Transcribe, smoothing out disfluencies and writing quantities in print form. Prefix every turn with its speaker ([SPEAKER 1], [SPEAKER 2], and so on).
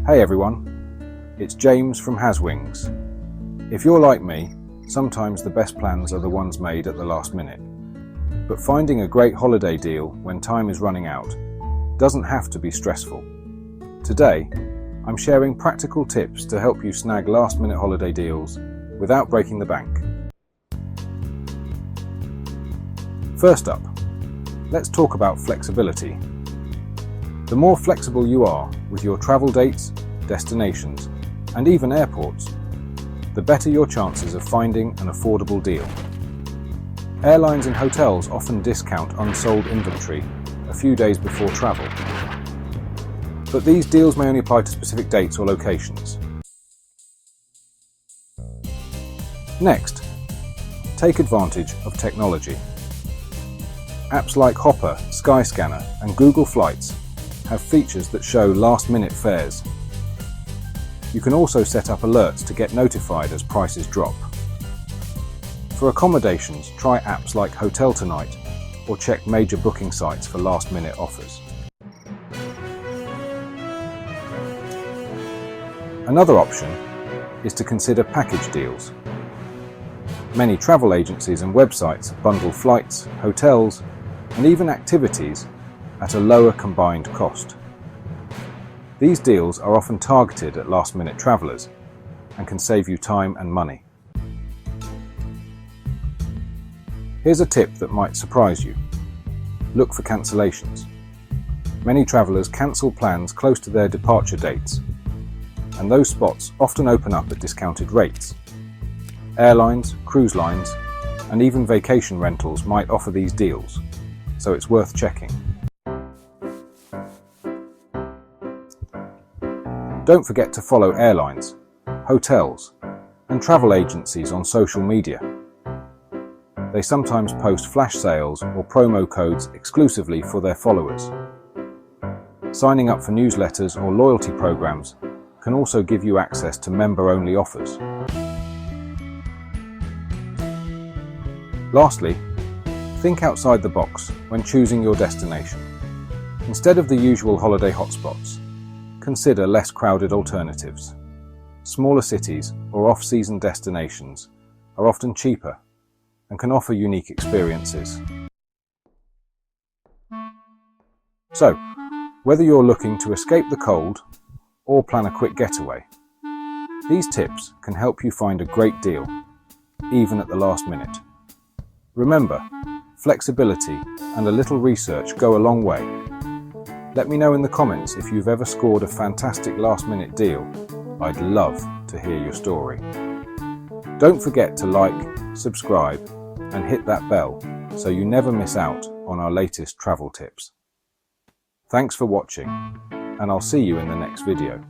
[SPEAKER 1] Hey everyone, it's James from Haswings. If you're like me, sometimes the best plans are the ones made at the last minute. But finding a great holiday deal when time is running out doesn't have to be stressful. Today, I'm sharing practical tips to help you snag last-minute holiday deals without breaking the bank. First up, let's talk about flexibility. The more flexible you are with your travel dates, destinations, and even airports, the better your chances of finding an affordable deal. Airlines and hotels often discount unsold inventory a few days before travel. But these deals may only apply to specific dates or locations. Next, take advantage of technology. Apps like Hopper, Skyscanner, and Google Flights have features that show last-minute fares. You can also set up alerts to get notified as prices drop. For accommodations, try apps like Hotel Tonight or check major booking sites for last-minute offers. Another option is to consider package deals. Many travel agencies and websites bundle flights, hotels, and even activities at a lower combined cost. These deals are often targeted at last-minute travelers and can save you time and money. Here's a tip that might surprise you. Look for cancellations. Many travelers cancel plans close to their departure dates, and those spots often open up at discounted rates. Airlines, cruise lines, and even vacation rentals might offer these deals, so it's worth checking. Don't forget to follow airlines, hotels, and travel agencies on social media. They sometimes post flash sales or promo codes exclusively for their followers. Signing up for newsletters or loyalty programs can also give you access to member-only offers. Lastly, think outside the box when choosing your destination. Instead of the usual holiday hotspots, consider less crowded alternatives. Smaller cities or off-season destinations are often cheaper and can offer unique experiences. So, whether you're looking to escape the cold or plan a quick getaway, these tips can help you find a great deal, even at the last minute. Remember, flexibility and a little research go a long way. Let me know in the comments if you've ever scored a fantastic last-minute deal. I'd love to hear your story. Don't forget to like, subscribe, and hit that bell so you never miss out on our latest travel tips. Thanks for watching, and I'll see you in the next video.